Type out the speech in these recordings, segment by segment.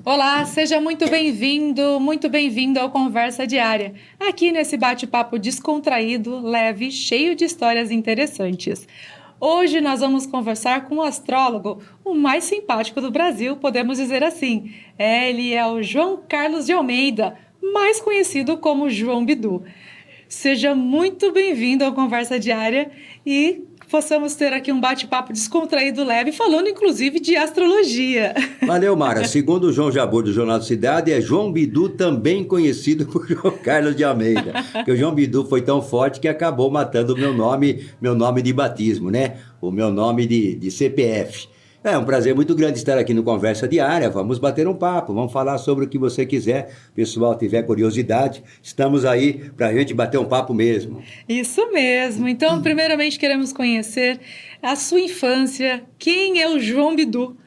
Olá, seja muito bem-vindo ao Conversa Diária. Aqui nesse bate-papo descontraído, leve, cheio de histórias interessantes. Hoje nós vamos conversar com um astrólogo, o mais simpático do Brasil, podemos dizer assim. Ele é o João Carlos de Almeida, mais conhecido como João Bidu. Seja muito bem-vindo ao Conversa Diária e possamos ter aqui um bate-papo descontraído leve, falando inclusive de astrologia. Valeu, Mara. Segundo o João Jabor do Jornal da Cidade, é João Bidu, também conhecido por João Carlos de Almeida. Porque o João Bidu foi tão forte que acabou matando o meu nome de batismo, né? O meu nome de CPF. É um prazer muito grande estar aqui no Conversa Diária. Vamos bater um papo, vamos falar sobre o que você quiser. Pessoal, tiver curiosidade, estamos aí para a gente bater um papo mesmo. Isso mesmo. Então, primeiramente, queremos conhecer a sua infância. Quem é o João Bidu?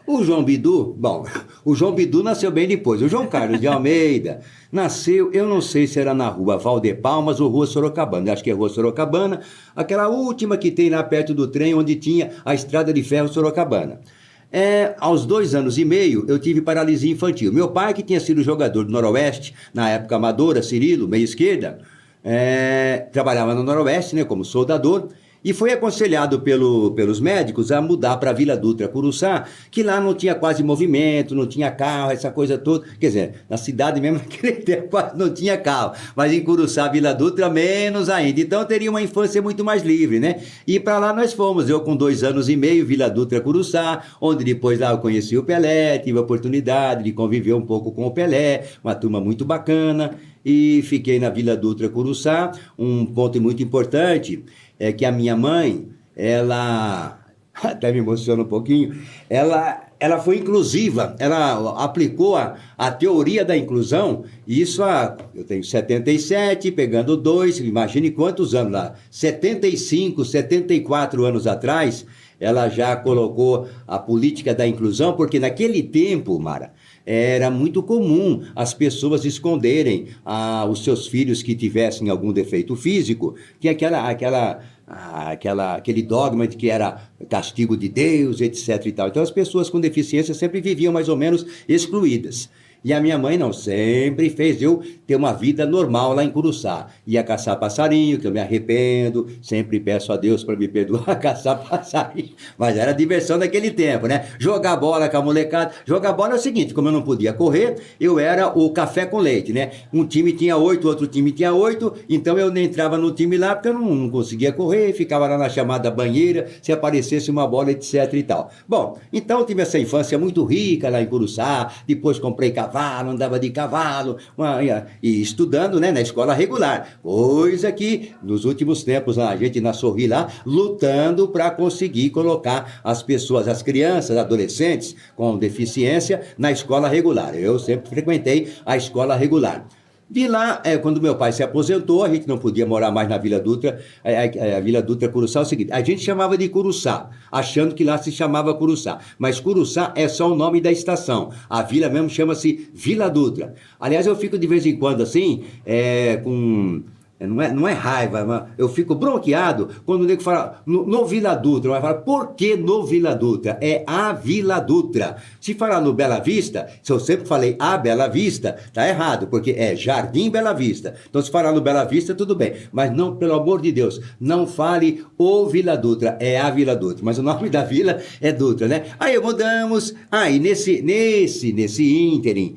O João Bidu, bom, o João Bidu nasceu bem depois. O João Carlos de Almeida nasceu, eu não sei se era na rua Valdepalmas ou rua Sorocabana. Acho que é rua Sorocabana, aquela última que tem lá perto do trem, onde tinha a estrada de ferro Sorocabana. Aos 2 anos e meio, eu tive paralisia infantil. Meu pai, que tinha sido jogador do Noroeste, na época amadora, Cirilo, meia esquerda, trabalhava no Noroeste, né, como soldador, e foi aconselhado pelos médicos a mudar para Vila Dutra, Curuçá, que lá não tinha quase movimento, não tinha carro, essa coisa toda. Quer dizer, na cidade mesmo naquele tempo quase não tinha carro, mas em Curuçá, Vila Dutra, menos ainda. Então eu teria uma infância muito mais livre, né? E para lá nós fomos, eu com 2 anos e meio, Vila Dutra, Curuçá, onde depois lá eu conheci o Pelé, tive a oportunidade de conviver um pouco com o Pelé, uma turma muito bacana, e fiquei na Vila Dutra, Curuçá. Um ponto muito importante é que a minha mãe, ela até me emociona um pouquinho, ela foi inclusiva, ela aplicou a teoria da inclusão, isso eu tenho 77, pegando 2, imagine quantos anos lá, 75, 74 anos atrás, ela já colocou a política da inclusão, porque naquele tempo, Mara, era muito comum as pessoas esconderem os seus filhos que tivessem algum defeito físico, que aquele dogma de que era castigo de Deus, etc. e tal. Então as pessoas com deficiência sempre viviam mais ou menos excluídas. E a minha mãe não, sempre fez eu ter uma vida normal lá em Curuçá. Ia caçar passarinho, que eu me arrependo, sempre peço a Deus para me perdoar caçar passarinho. Mas era diversão daquele tempo, né? Jogar bola com a molecada. Jogar bola é o seguinte, como eu não podia correr, eu era o café com leite, né? Um time tinha 8, outro time tinha 8, então eu nem entrava no time lá porque eu não conseguia correr, ficava lá na chamada banheira, se aparecesse uma bola, etc e tal. Bom, então eu tive essa infância muito rica lá em Curuçá, depois comprei cavalo, andava de cavalo, e estudando, né, na escola regular, coisa que nos últimos tempos a gente na Sorri lá, lutando para conseguir colocar as pessoas, as crianças, adolescentes com deficiência na escola regular. Eu sempre frequentei a escola regular. De lá, quando meu pai se aposentou, a gente não podia morar mais na Vila Dutra. A Vila Dutra Curuçá é o seguinte, a gente chamava de Curuçá, achando que lá se chamava Curuçá. Mas Curuçá é só o nome da estação. A vila mesmo chama-se Vila Dutra. Aliás, eu fico de vez em quando assim, com... Não é raiva, mas eu fico bronqueado quando o nego fala no Vila Dutra. Vai falar, por que no Vila Dutra? É a Vila Dutra. Se falar no Bela Vista, se eu sempre falei a Bela Vista, tá errado, porque é Jardim Bela Vista. Então se falar no Bela Vista, tudo bem. Mas não, pelo amor de Deus, não fale o Vila Dutra, é a Vila Dutra. Mas o nome da vila é Dutra, né? Aí mudamos, e nesse ínterim,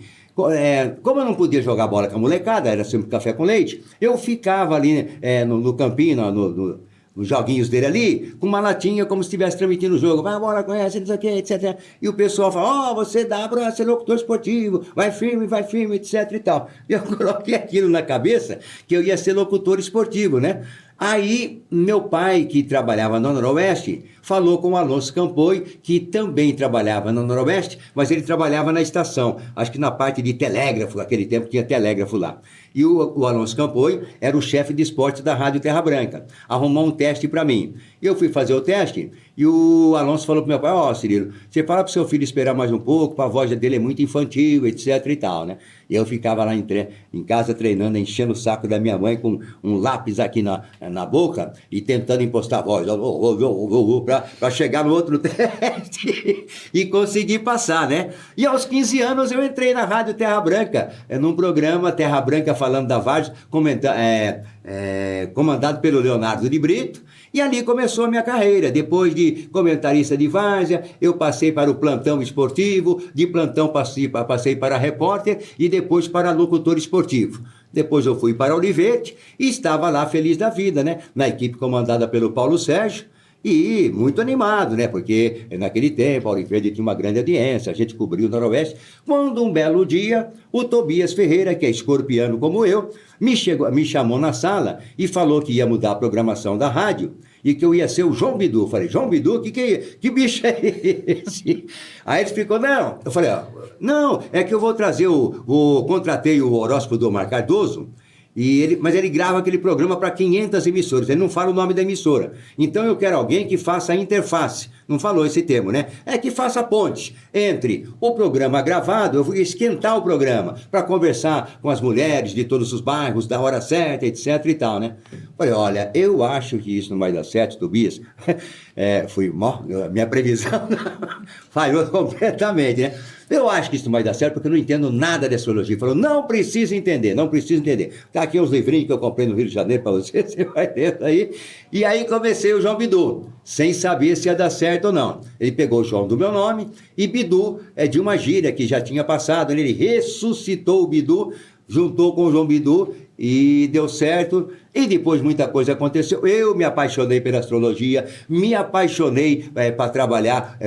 como eu não podia jogar bola com a molecada, era sempre café com leite, eu ficava ali no campinho, nos joguinhos dele ali, com uma latinha como se estivesse transmitindo o jogo. Vai, bola, conhece, não sei o que, etc. E o pessoal fala, você dá para ser locutor esportivo, vai firme, etc e tal. E eu coloquei aquilo na cabeça que eu ia ser locutor esportivo, né? Aí, meu pai, que trabalhava no Noroeste, falou com o Alonso Campoi, que também trabalhava no Noroeste, mas ele trabalhava na estação, acho que na parte de telégrafo, naquele tempo tinha telégrafo lá. E o Alonso Campoy era o chefe de esportes da Rádio Terra Branca. Arrumou um teste para mim. Eu fui fazer o teste e o Alonso falou pro meu pai, Cirilo, você fala pro seu filho esperar mais um pouco, a voz dele é muito infantil, etc e tal, né? E eu ficava lá em casa treinando, enchendo o saco da minha mãe com um lápis aqui na boca e tentando impostar a voz, para chegar no outro teste e conseguir passar, né? E aos 15 anos eu entrei na Rádio Terra Branca, num programa Terra Branca falando da Várzea, comandado pelo Leonardo de Brito, e ali começou a minha carreira. Depois de comentarista de várzea, eu passei para o plantão esportivo, de plantão passei para repórter e depois para locutor esportivo. Depois eu fui para Olivete e estava lá feliz da vida, né? Na equipe comandada pelo Paulo Sérgio, e muito animado, né? Porque naquele tempo a Olivete tinha uma grande audiência, a gente cobriu o Noroeste, quando um belo dia o Tobias Ferreira, que é escorpiano como eu, me chamou na sala e falou que ia mudar a programação da rádio e que eu ia ser o João Bidu. Eu falei, João Bidu? Que bicho é esse? Aí ele explicou, não. Eu falei, não, é que eu vou trazer contratei o horóscopo do Omar Cardoso, mas ele grava aquele programa para 500 emissoras, ele não fala o nome da emissora. Então eu quero alguém que faça a interface, não falou esse termo, né? É que faça a ponte entre o programa gravado, eu vou esquentar o programa para conversar com as mulheres de todos os bairros, da hora certa, etc e tal, né? Falei, olha, eu acho que isso não vai dar certo, Tobias. Minha previsão falhou completamente, né? Eu acho que isso não vai dar certo porque eu não entendo nada de astrologia. Falou, não precisa entender. Tá aqui uns livrinhos que eu comprei no Rio de Janeiro para você vai dentro aí. E aí comecei o João Bidu, sem saber se ia dar certo ou não. Ele pegou o João do meu nome e Bidu é de uma gíria que já tinha passado. Ele ressuscitou o Bidu, juntou com o João Bidu e deu certo. E depois muita coisa aconteceu. Eu me apaixonei pela astrologia, me apaixonei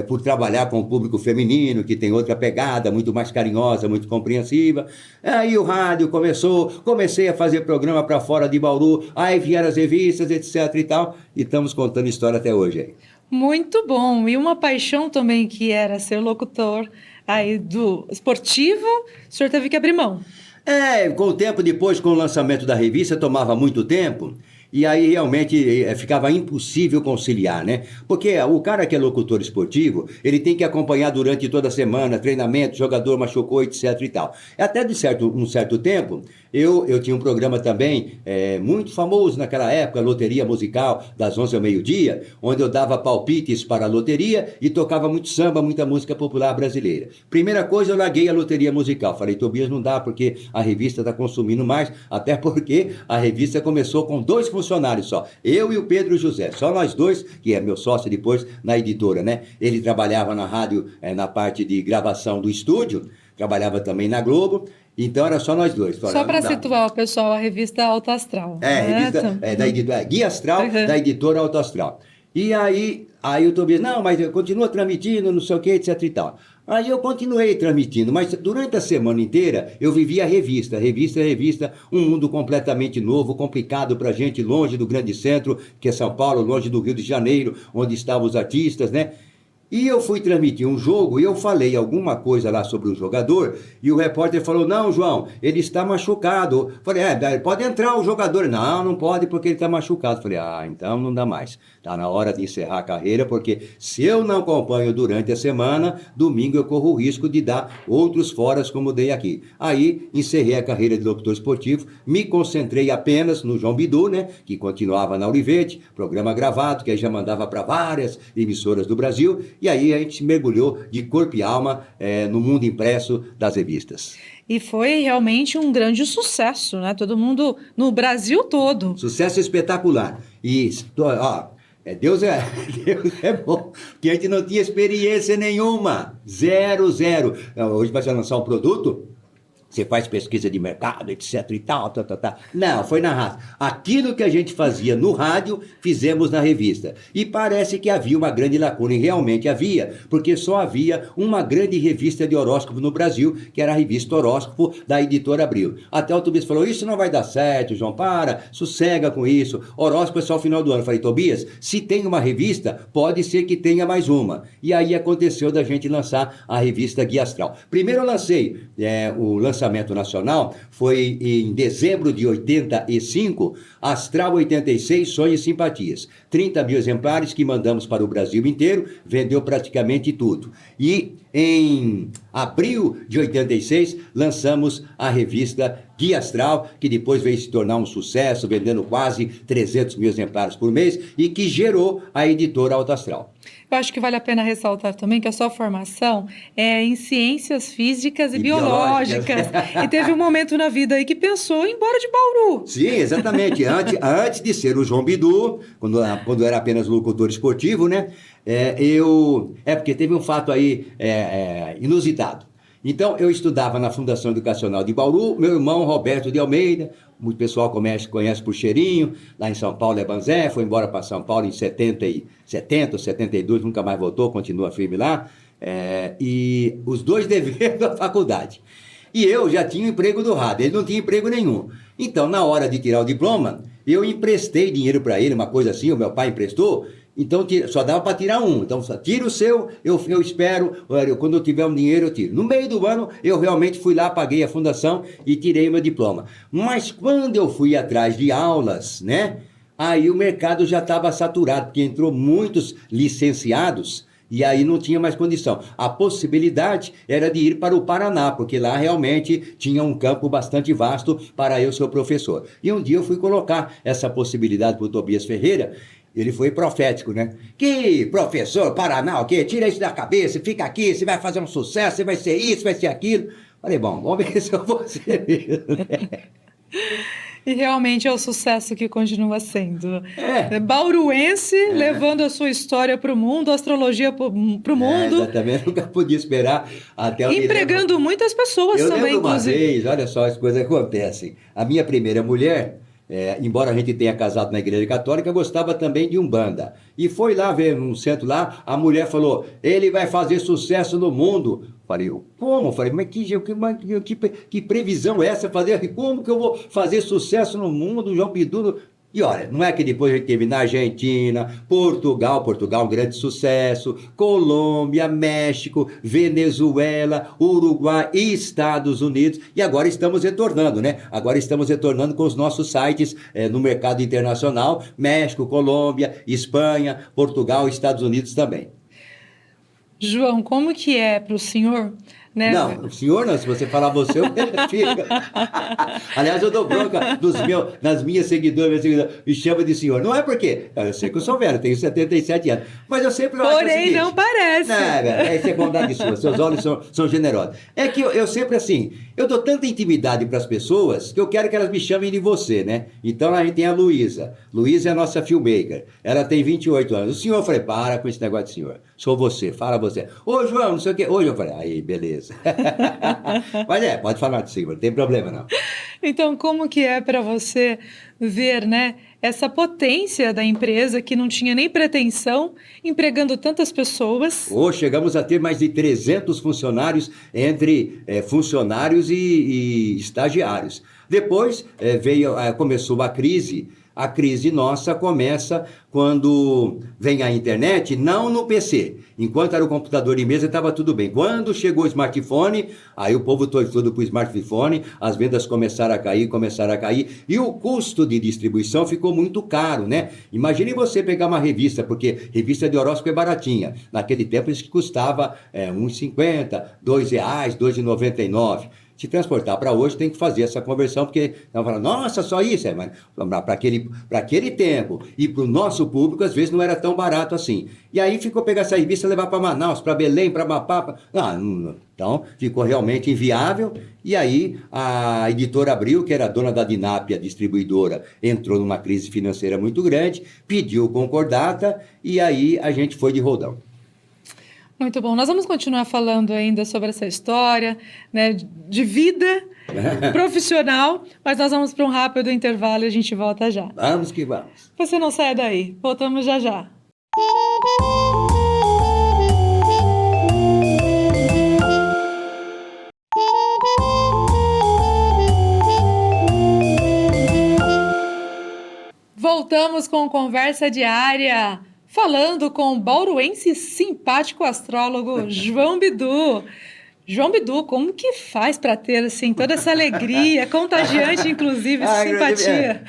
por trabalhar com o público feminino, que tem outra pegada, muito mais carinhosa, muito compreensiva. Aí o rádio comecei a fazer programa para fora de Bauru, aí vieram as revistas, etc e tal, e estamos contando história até hoje aí. Muito bom. E uma paixão também que era ser locutor aí do esportivo, o senhor teve que abrir mão. Com o tempo depois, com o lançamento da revista, tomava muito tempo, e aí realmente ficava impossível conciliar, né? Porque o cara que é locutor esportivo, ele tem que acompanhar durante toda a semana, treinamento, jogador machucou, etc e tal. Até um certo tempo, eu tinha um programa também muito famoso naquela época, Loteria Musical, das 11 ao meio-dia, onde eu dava palpites para a loteria e tocava muito samba, muita música popular brasileira. Primeira coisa, eu larguei a Loteria Musical. Falei, Tobias, não dá porque a revista está consumindo mais, até porque a revista começou com 2 funcionários só, eu e o Pedro José, só nós dois, que é meu sócio depois na editora, né? Ele trabalhava na rádio, na parte de gravação do estúdio, trabalhava também na Globo, então era só nós dois. Só para situar o pessoal, a revista Alto Astral. Revista da editora, Guia Astral, da editora Alto Astral. E aí o Tobias, não, mas continua transmitindo, não sei o que, etc e tal. Aí eu continuei transmitindo, mas durante a semana inteira eu vivia revista, um mundo completamente novo, complicado pra gente, longe do grande centro, que é São Paulo, longe do Rio de Janeiro, onde estavam os artistas, né? E eu fui transmitir um jogo e eu falei alguma coisa lá sobre o jogador e o repórter falou, não, João, ele está machucado. Falei, pode entrar o jogador. Não pode porque ele está machucado. Falei, então não dá mais. Está na hora de encerrar a carreira porque se eu não acompanho durante a semana, domingo eu corro o risco de dar outros foras como dei aqui. Aí encerrei a carreira de locutor esportivo, me concentrei apenas no João Bidu, né, que continuava na Olivete, programa gravado, que aí já mandava para várias emissoras do Brasil. E aí a gente mergulhou de corpo e alma no mundo impresso das revistas. E foi realmente um grande sucesso, né? Todo mundo, no Brasil todo. Sucesso espetacular. E, Deus é bom, porque a gente não tinha experiência nenhuma. Zero. Hoje vai lançar um produto, você faz pesquisa de mercado, etc e tal. Não, foi na rádio. Aquilo que a gente fazia no rádio, fizemos na revista. E parece que havia uma grande lacuna, e realmente havia, porque só havia uma grande revista de horóscopo no Brasil, que era a revista Horóscopo da editora Abril. Até o Tobias falou, isso não vai dar certo, João, sossega com isso. Horóscopo é só o final do ano. Eu falei, Tobias, se tem uma revista, pode ser que tenha mais uma. E aí aconteceu da gente lançar a revista Guia Astral. Primeiro eu lancei o lançamento lançamento nacional foi em dezembro de 85, Astral 86, Sonhos e Simpatias. 30 mil exemplares que mandamos para o Brasil inteiro, vendeu praticamente tudo. E em abril de 86, lançamos a revista Guia Astral, que depois veio se tornar um sucesso, vendendo quase 300 mil exemplares por mês, e que gerou a editora Alto Astral. Eu acho que vale a pena ressaltar também que a sua formação é em ciências físicas e biológicas. E teve um momento na vida aí que pensou em ir embora de Bauru. Sim, exatamente. Antes de ser o João Bidu, quando era apenas locutor esportivo, né? Porque teve um fato aí inusitado. Então, eu estudava na Fundação Educacional de Bauru, meu irmão Roberto de Almeida, muito pessoal conhece por Cheirinho, lá em São Paulo é Banzé, foi embora para São Paulo em 70 ou 72, nunca mais voltou, continua firme lá, e os dois devendo a faculdade. E eu já tinha um emprego do rádio, ele não tinha emprego nenhum. Então, na hora de tirar o diploma, eu emprestei dinheiro para ele, uma coisa assim, o meu pai emprestou. Então, só dava para tirar um. Então, tira o seu, eu espero, quando eu tiver um dinheiro, eu tiro. No meio do ano, eu realmente fui lá, paguei a fundação e tirei meu diploma. Mas quando eu fui atrás de aulas, né? Aí o mercado já estava saturado, porque entrou muitos licenciados e aí não tinha mais condição. A possibilidade era de ir para o Paraná, porque lá realmente tinha um campo bastante vasto para eu ser professor. E um dia eu fui colocar essa possibilidade para o Tobias Ferreira. Ele foi profético, né? Que professor, Paraná, o quê? Tira isso da cabeça, fica aqui, você vai fazer um sucesso, você vai ser isso, vai ser aquilo. Falei, bom, vamos ver se eu vou ser mesmo, né? E realmente é o sucesso que continua sendo. Bauruense, levando a sua história para o mundo, a astrologia para o mundo. Exatamente, nunca podia esperar até o empregando muitas pessoas também, lembro inclusive. Uma vez, olha só, as coisas acontecem. A minha primeira mulher, embora a gente tenha casado na igreja católica, gostava também de Umbanda. E foi lá ver, num centro lá, a mulher falou, ele vai fazer sucesso no mundo. Falei, como? Falei, mas que previsão é essa? Como que eu vou fazer sucesso no mundo, João Bidu? E olha, não é que depois a gente teve na Argentina, Portugal um grande sucesso, Colômbia, México, Venezuela, Uruguai e Estados Unidos, e agora estamos retornando, né? Agora estamos retornando com os nossos sites no mercado internacional, México, Colômbia, Espanha, Portugal e Estados Unidos também. João, como que é para o senhor, né? Não, o senhor não, se você falar você, eu fico. Aliás, eu dou bronca nas minhas seguidoras, me chama de senhor. Não é porque, eu sei que eu sou velho, tenho 77 anos, mas eu sempre acho Porém, seguinte, não parece. Isso é bondade sua, seus olhos são generosos. É que eu sempre assim, eu dou tanta intimidade para as pessoas que eu quero que elas me chamem de você, né? Então a gente tem a Luísa. Luísa é a nossa filmmaker. Ela tem 28 anos. O senhor, eu falei, para com esse negócio de senhor. Sou você, fala você. Ô, João, não sei o quê. Hoje eu falei, aí, beleza. Mas pode falar de cima, não tem problema não. Então, como que é para você ver, né, essa potência da empresa que não tinha nem pretensão, empregando tantas pessoas? Chegamos a ter mais de 300 funcionários, entre funcionários e estagiários. Depois começou a crise. A crise nossa começa quando vem a internet, não no PC. Enquanto era o computador de mesa, estava tudo bem. Quando chegou o smartphone, aí o povo foi todo para o smartphone, as vendas começaram a cair, e o custo de distribuição ficou muito caro, né? Imagine você pegar uma revista, porque revista de horóscopo é baratinha. Naquele tempo isso custava R$1,50, R$2, R$2,99. Se transportar para hoje, tem que fazer essa conversão, porque estão falando, nossa, só isso, mas para aquele tempo e para o nosso público, às vezes não era tão barato assim. E aí ficou pegar essa revista e levar para Manaus, para Belém, para Amapá. Então, ficou realmente inviável. E aí, a editora Abril, que era dona da Dinap, a distribuidora, entrou numa crise financeira muito grande, pediu concordata, e aí a gente foi de roldão. Muito bom. Nós vamos continuar falando ainda sobre essa história, né, de vida profissional, mas nós vamos para um rápido intervalo e a gente volta já. Vamos que vamos. Você não sai daí. Voltamos já já. Voltamos com Conversa Diária. Falando com o bauruense simpático astrólogo João Bidu. João Bidu, como que faz para ter assim toda essa alegria, contagiante, inclusive, simpatia?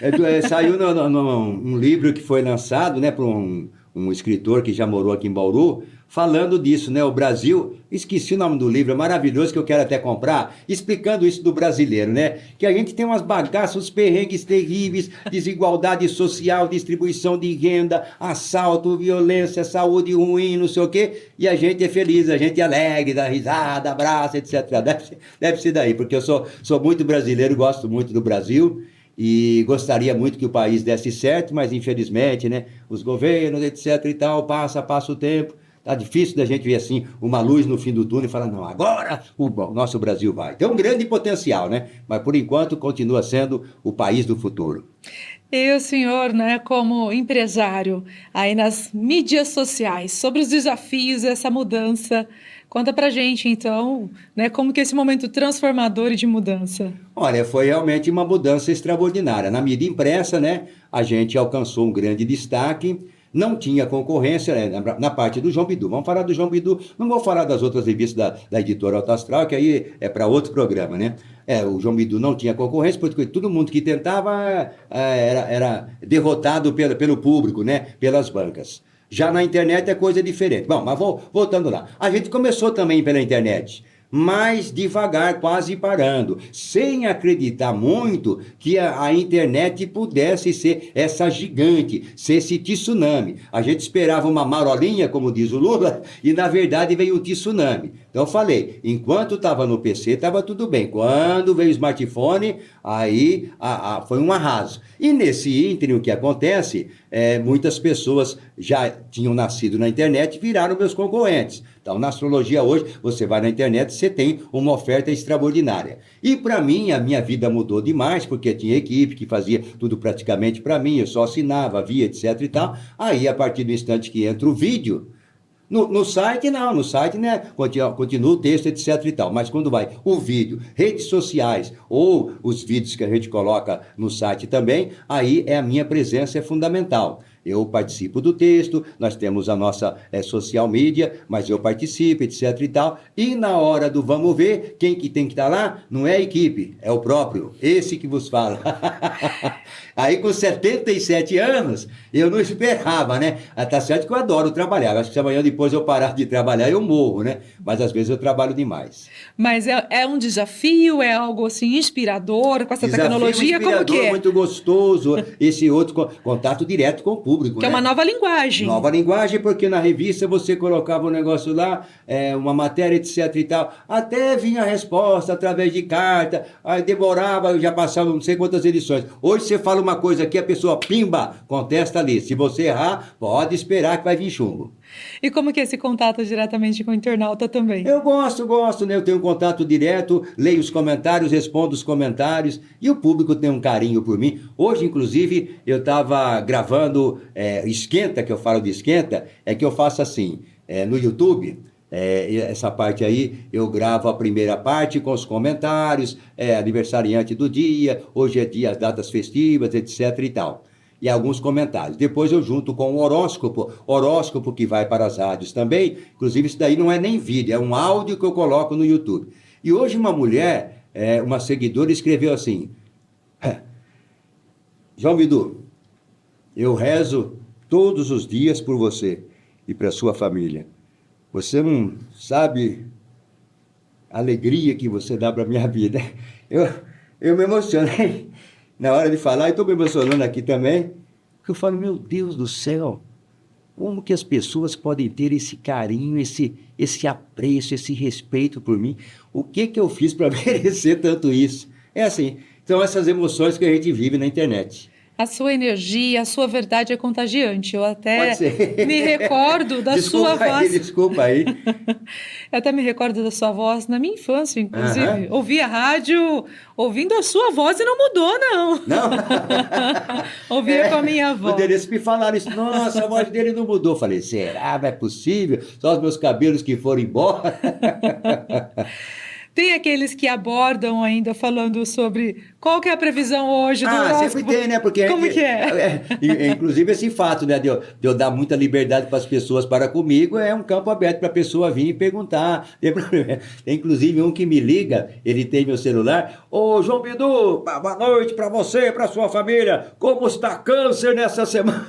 Saiu num livro que foi lançado, né, por um escritor que já morou aqui em Bauru, falando disso, né? O Brasil, esqueci o nome do livro, é maravilhoso, que eu quero até comprar, explicando isso do brasileiro, né? Que a gente tem umas bagaças, uns perrengues terríveis, desigualdade social, distribuição de renda, assalto, violência, saúde ruim, não sei o quê, e a gente é feliz, a gente é alegre, dá risada, abraça, etc. Deve ser daí, porque eu sou muito brasileiro, gosto muito do Brasil, e gostaria muito que o país desse certo, mas infelizmente, né, os governos, etc e tal, passa o tempo, tá difícil da gente ver assim uma luz no fim do túnel e falar, não, agora o nosso Brasil vai. Tem um grande potencial, né, mas por enquanto continua sendo o país do futuro. E o senhor, né, como empresário, aí nas mídias sociais, sobre os desafios dessa mudança, conta pra gente, então, né, como que é esse momento transformador e de mudança? Olha, foi realmente uma mudança extraordinária. Na mídia impressa, né, a gente alcançou um grande destaque, não tinha concorrência, né, na parte do João Bidu. Vamos falar do João Bidu, não vou falar das outras revistas da editora Alto Astral, que aí é para outro programa, né? O João Bidu não tinha concorrência, porque todo mundo que tentava era derrotado pelo público, né, pelas bancas. Já na internet é coisa diferente. Bom, mas voltando lá. A gente começou também pela internet, mas devagar, quase parando, sem acreditar muito que a internet pudesse ser essa gigante, ser esse tsunami. A gente esperava uma marolinha, como diz o Lula, e na verdade veio o tsunami. Então eu falei, enquanto estava no PC, estava tudo bem. Quando veio o smartphone, aí foi um arraso. E nesse ínterim, o que acontece, muitas pessoas já tinham nascido na internet e viraram meus concorrentes. Então, na astrologia hoje, você vai na internet, você tem uma oferta extraordinária. E para mim, a minha vida mudou demais, porque tinha equipe que fazia tudo praticamente para mim, eu só assinava, via, etc e tal. Aí, a partir do instante que entra o vídeo, no site não, no site, né, continua o texto, etc e tal, mas quando vai o vídeo, redes sociais ou os vídeos que a gente coloca no site também, aí a minha presença é fundamental. Eu participo do texto, nós temos a nossa social media, mas eu participo, etc e tal. E na hora do vamos ver, quem que tem que estar lá? Não é a equipe, é o próprio, esse que vos fala. Aí com 77 anos, eu não esperava, né? Tá certo que eu adoro trabalhar. Acho que se amanhã depois eu parar de trabalhar, eu morro, né? Mas às vezes eu trabalho demais. Mas é um desafio, é algo assim inspirador com essa tecnologia, como que é? Muito gostoso, esse outro contato direto com o público, que é né? uma nova linguagem. Nova linguagem, porque na revista você colocava um negócio lá, uma matéria, etc e tal, até vinha a resposta através de carta, aí demorava, já passava não sei quantas edições. Hoje você fala uma coisa aqui, a pessoa, pimba, contesta ali. Se você errar, pode esperar que vai vir chumbo. E como que é esse contato diretamente com o internauta também? Eu gosto, né? Eu tenho um contato direto, leio os comentários, respondo os comentários, e o público tem um carinho por mim. Hoje, inclusive, eu estava gravando Esquenta, que eu falo de Esquenta, é que eu faço assim, no YouTube, essa parte aí, eu gravo a primeira parte com os comentários, aniversariante do dia, hoje é dia, as datas festivas, etc e tal. E alguns comentários. Depois eu junto com o horóscopo que vai para as rádios também. Inclusive isso daí não é nem vídeo, é um áudio que eu coloco no YouTube. E hoje uma mulher, uma seguidora, escreveu assim, João Bidu, eu rezo todos os dias por você e para sua família. Você não sabe a alegria que você dá para a minha vida. Eu me emocionei na hora de falar, e estou me emocionando aqui também, porque eu falo, meu Deus do céu, como que as pessoas podem ter esse carinho, esse apreço, esse respeito por mim? O que eu fiz para merecer tanto isso? É assim, são essas emoções que a gente vive na internet. A sua energia, a sua verdade é contagiante. Eu até me recordo da sua voz. Desculpa aí. Eu até me recordo da sua voz na minha infância, inclusive. Ouvi a rádio ouvindo a sua voz e não mudou, não. Não? Ouvia com a minha voz. Poderia me falaram isso. Nossa, a voz dele não mudou. Eu falei, será? Não é possível? Só os meus cabelos que foram embora. Tem aqueles que abordam ainda falando sobre Qual que é a previsão hoje do Sempre horóscopo? tem, né? Porque Como que é? inclusive esse fato, né, de eu dar muita liberdade para as pessoas para comigo é um campo aberto para a pessoa vir e perguntar. Tem inclusive um que me liga, ele tem meu celular. Ô, João Bidu, boa noite para você, para sua família. Como está câncer nessa semana?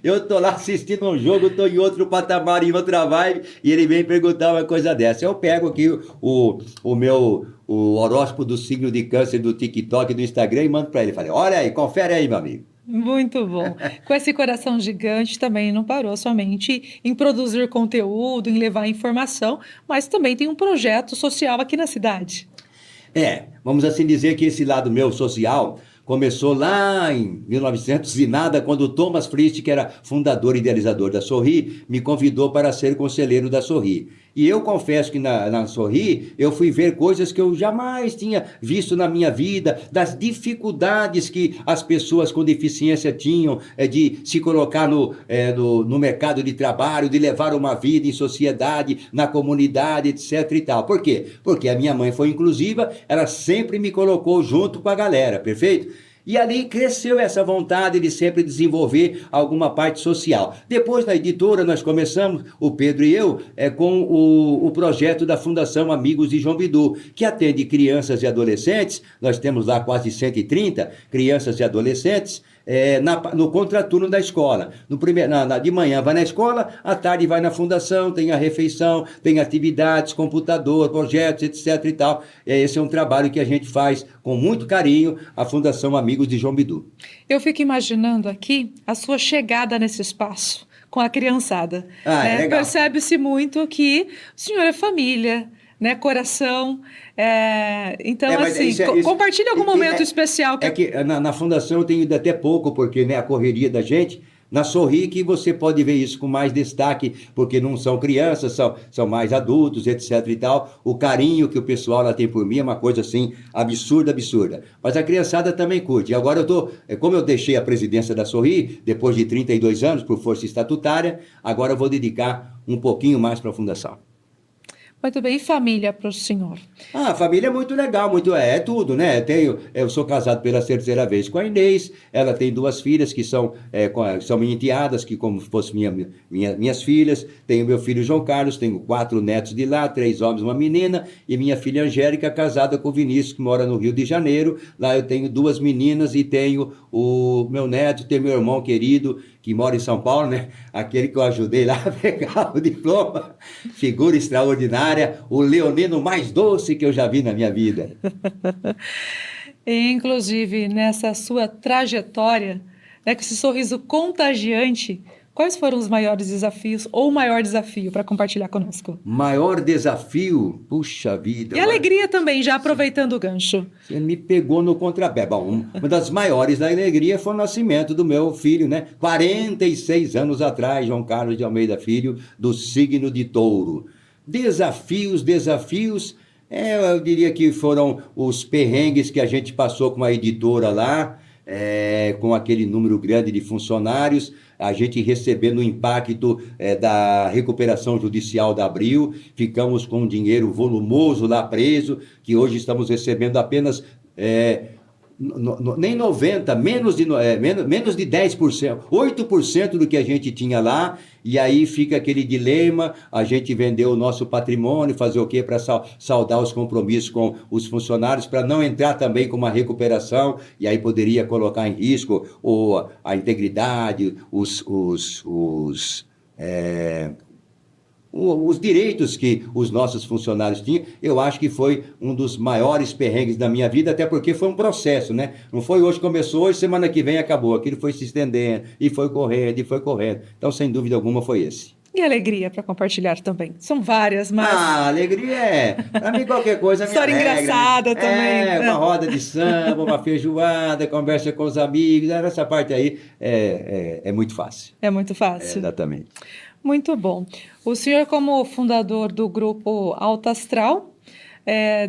Eu tô lá assistindo um jogo, tô em outro patamar, em outra vibe, e ele vem perguntar uma coisa dessa. Eu pego aqui o horóscopo do signo de câncer do TikTok, do Instagram, e mando para ele. Falei, olha aí, confere aí, meu amigo. Muito bom. Com esse coração gigante também não parou somente em produzir conteúdo, em levar informação, mas também tem um projeto social aqui na cidade. Vamos assim dizer que esse lado meu social começou lá em 1900 e nada, quando o Thomas Frist, que era fundador e idealizador da Sorri, me convidou para ser conselheiro da Sorri. E eu confesso que na Sorri eu fui ver coisas que eu jamais tinha visto na minha vida, das dificuldades que as pessoas com deficiência tinham de se colocar no mercado de trabalho, de levar uma vida em sociedade, na comunidade, etc. e tal. Por quê? Porque a minha mãe foi inclusiva, ela sempre me colocou junto com a galera, perfeito? E ali cresceu essa vontade de sempre desenvolver alguma parte social. Depois, na editora, nós começamos, o Pedro e eu, com o projeto da Fundação Amigos de João Bidu, que atende crianças e adolescentes. Nós temos lá quase 130 crianças e adolescentes, no contraturno da escola. De manhã vai na escola, à tarde vai na fundação, tem a refeição, tem atividades, computador, projetos, etc. e tal. Esse é um trabalho que a gente faz com muito carinho, a Fundação Amigos de João Bidu. Eu fico imaginando aqui a sua chegada nesse espaço com a criançada. Legal. Percebe-se muito que o senhor é família, né? Coração. Então, assim, compartilhe algum momento especial. Que na fundação eu tenho ido até pouco, porque a correria da gente. Na Sorri que você pode ver isso com mais destaque, porque não são crianças, são mais adultos, etc e tal. O carinho que o pessoal lá tem por mim é uma coisa assim, absurda. Mas a criançada também curte. E agora como eu deixei a presidência da Sorri, depois de 32 anos, por força estatutária, agora eu vou dedicar um pouquinho mais para a fundação. Muito bem, e família para o senhor? A família é muito legal, é tudo, né? Eu sou casado pela terceira vez com a Inês, ela tem 2 filhas que são minhas enteadas, que como se fossem minhas filhas. Tenho meu filho João Carlos, tenho 4 netos de lá, 3 homens, uma menina, e minha filha Angélica, casada com o Vinícius, que mora no Rio de Janeiro. Lá eu tenho 2 meninas e tenho o meu neto, tenho meu irmão querido, que mora em São Paulo, né? Aquele que eu ajudei lá a pegar o diploma, figura extraordinária, o leonino mais doce que eu já vi na minha vida. Inclusive, nessa sua trajetória, com esse sorriso contagiante, quais foram os maiores desafios ou o maior desafio para compartilhar conosco? Maior desafio? Puxa vida. E alegria também, já aproveitando o gancho. Você me pegou no contrapé. Bom, uma das maiores da alegria foi o nascimento do meu filho, né? 46 anos atrás, João Carlos de Almeida Filho, do signo de Touro. Desafios, eu diria que foram os perrengues que a gente passou com a editora lá, com aquele número grande de funcionários, a gente recebendo o impacto da recuperação judicial da Abril, ficamos com um dinheiro volumoso lá preso, que hoje estamos recebendo apenas nem 90%, menos de 10%, 8% do que a gente tinha lá, e aí fica aquele dilema, a gente vendeu o nosso patrimônio, fazer o quê para saldar os compromissos com os funcionários, para não entrar também com uma recuperação, e aí poderia colocar em risco a integridade, os direitos que os nossos funcionários tinham. Eu acho que foi um dos maiores perrengues da minha vida, até porque foi um processo, né? Não foi hoje começou, hoje semana que vem acabou. Aquilo foi se estendendo, e foi correndo. Então, sem dúvida alguma, foi esse. E alegria para compartilhar também. São várias, mas... alegria para mim qualquer coisa me história alegra. Engraçada também. Uma roda de samba, uma feijoada, conversa com os amigos. Essa parte aí é muito fácil. É muito fácil. Exatamente. Muito bom. O senhor, como fundador do grupo Alto Astral,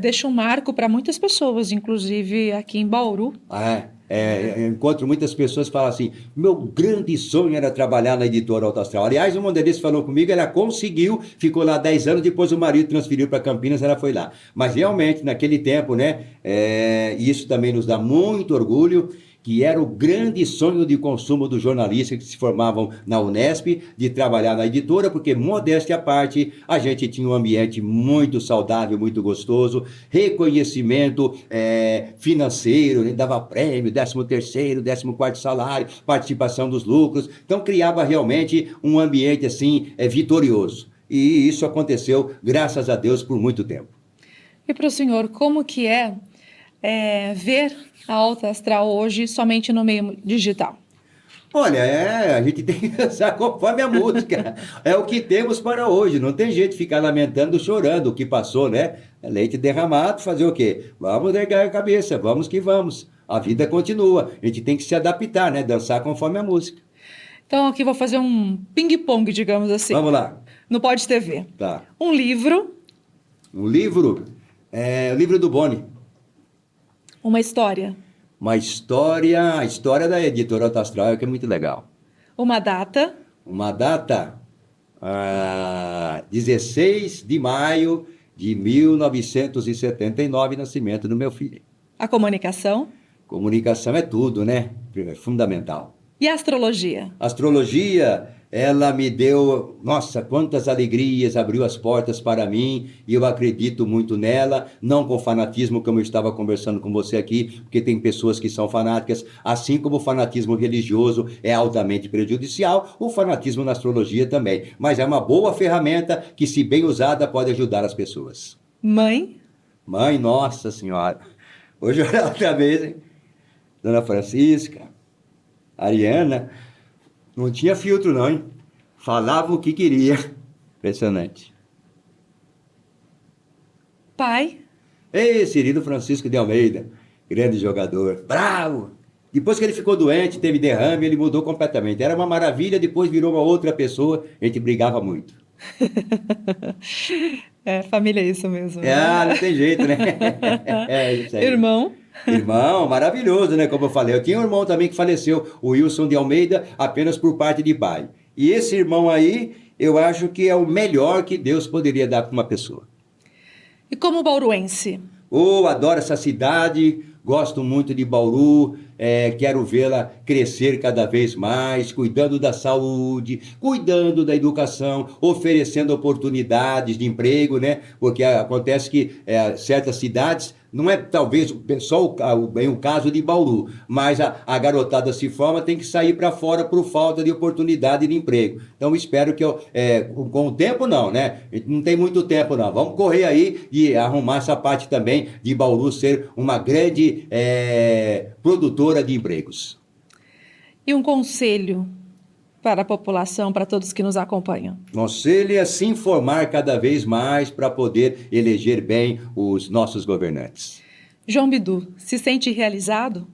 deixa um marco para muitas pessoas, inclusive aqui em Bauru. Eu encontro muitas pessoas que falam assim, meu grande sonho era trabalhar na editora Alto Astral. Aliás, uma deles falou comigo, ela conseguiu, ficou lá 10 anos, depois o marido transferiu para Campinas, ela foi lá. Mas realmente, naquele tempo, né, isso também nos dá muito orgulho, que era o grande sonho de consumo dos jornalistas que se formavam na Unesp, de trabalhar na editora, porque, modéstia à parte, a gente tinha um ambiente muito saudável, muito gostoso, reconhecimento financeiro, né? Dava prêmio, 13º, 14º salário, participação dos lucros, então criava realmente um ambiente assim, vitorioso. E isso aconteceu, graças a Deus, por muito tempo. E para o senhor, como que ver a Alto Astral hoje somente no meio digital? Olha, a gente tem que dançar conforme a música. É o que temos para hoje. Não tem jeito de ficar lamentando, chorando o que passou, né? Leite derramado, fazer o quê? Vamos erguer a cabeça, vamos que vamos. A vida continua. A gente tem que se adaptar, né? Dançar conforme a música. Então aqui vou fazer um ping-pong, digamos assim. Vamos lá. No Pode TV. Tá. Um livro. Um livro? O livro do Boni. Uma história. A história da editora Alto Astral, que é muito legal. Uma data. Uma data, 16 de maio de 1979, nascimento do meu filho. A comunicação. Comunicação é tudo, né? É fundamental. E a astrologia? Astrologia, ela me deu, nossa, quantas alegrias, abriu as portas para mim, e eu acredito muito nela, não com fanatismo, como eu estava conversando com você aqui, porque tem pessoas que são fanáticas, assim como o fanatismo religioso é altamente prejudicial, o fanatismo na astrologia também, mas é uma boa ferramenta que, se bem usada, pode ajudar as pessoas. Mãe? Mãe, nossa senhora, hoje eu olhei outra vez, hein? Dona Francisca, Ariana, não tinha filtro não, hein? Falava o que queria. Impressionante. Pai? Ei, Cirilo Francisco de Almeida, grande jogador, bravo! Depois que ele ficou doente, teve derrame, ele mudou completamente. Era uma maravilha, depois virou uma outra pessoa, a gente brigava muito. Família é isso mesmo. Não tem jeito, né? É isso aí. Irmão? Irmão, maravilhoso, né? Como eu falei, eu tinha um irmão também que faleceu, o Wilson de Almeida, apenas por parte de pai. E esse irmão aí, eu acho que é o melhor que Deus poderia dar para uma pessoa. E como bauruense? Adoro essa cidade, gosto muito de Bauru, quero vê-la crescer cada vez mais, cuidando da saúde, cuidando da educação, oferecendo oportunidades de emprego, né? Porque acontece que certas cidades, não é talvez só o caso de Bauru, mas a garotada se forma, tem que sair para fora por falta de oportunidade de emprego. Então espero que com o tempo não, né? Não tem muito tempo não. Vamos correr aí e arrumar essa parte também de Bauru ser uma grande produtora de empregos. E um conselho para a população, para todos que nos acompanham? Conselho é se informar cada vez mais para poder eleger bem os nossos governantes. João Bidu, se sente realizado?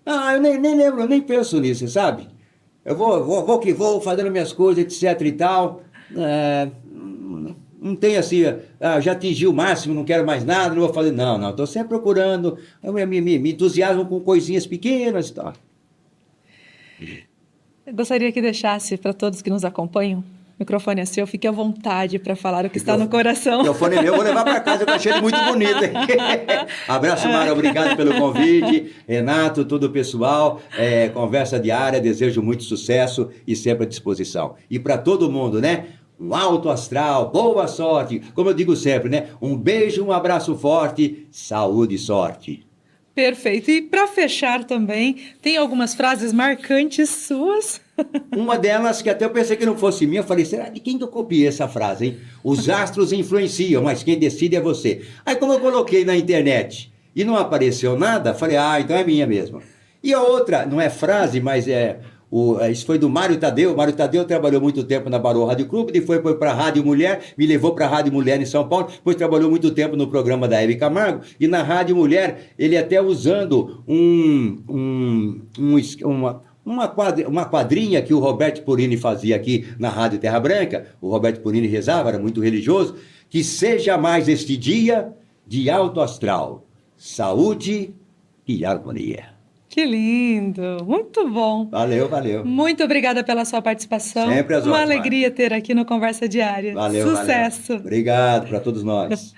Eu nem lembro, eu nem penso nisso, sabe? Eu vou que vou, fazendo minhas coisas, etc e tal. Não tem assim, já atingi o máximo, não quero mais nada, não vou fazer. Não, estou sempre procurando, eu me entusiasmo com coisinhas pequenas e tal. Eu gostaria que deixasse para todos que nos acompanham, o microfone é seu, fique à vontade para falar o que está no coração. O microfone é meu, eu vou levar para casa, eu achei ele muito bonito. Abraço, Mara, obrigado pelo convite. Renato, todo o pessoal, conversa diária, desejo muito sucesso e sempre à disposição. E para todo mundo, né? Um alto astral, boa sorte, como eu digo sempre, né? Um beijo, um abraço forte, saúde e sorte. Perfeito. E para fechar também, tem algumas frases marcantes suas? Uma delas, que até eu pensei que não fosse minha, eu falei, será de quem que eu copiei essa frase, hein? Os astros influenciam, mas quem decide é você. Aí como eu coloquei na internet e não apareceu nada, falei, então é minha mesmo. E a outra, não é frase, mas isso foi do Mário Tadeu. Mário Tadeu trabalhou muito tempo na Barô Rádio Clube, depois foi para a Rádio Mulher, me levou para a Rádio Mulher em São Paulo, depois trabalhou muito tempo no programa da Hebe Camargo, e na Rádio Mulher, ele até usando uma quadrinha que o Roberto Purini fazia aqui na Rádio Terra Branca, o Roberto Purini rezava, era muito religioso, que seja mais este dia de alto astral, saúde e harmonia. Que lindo, muito bom. Valeu, valeu. Muito obrigada pela sua participação. Sempre às Uma ordens, alegria ter aqui no Conversa Diária. Valeu, valeu. Sucesso! Obrigado para todos nós.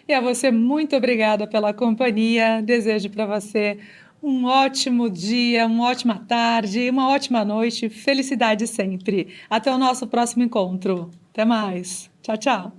E a você, muito obrigada pela companhia. Desejo para você um ótimo dia, uma ótima tarde, uma ótima noite. Felicidade sempre. Até o nosso próximo encontro. Até mais. Tchau, tchau.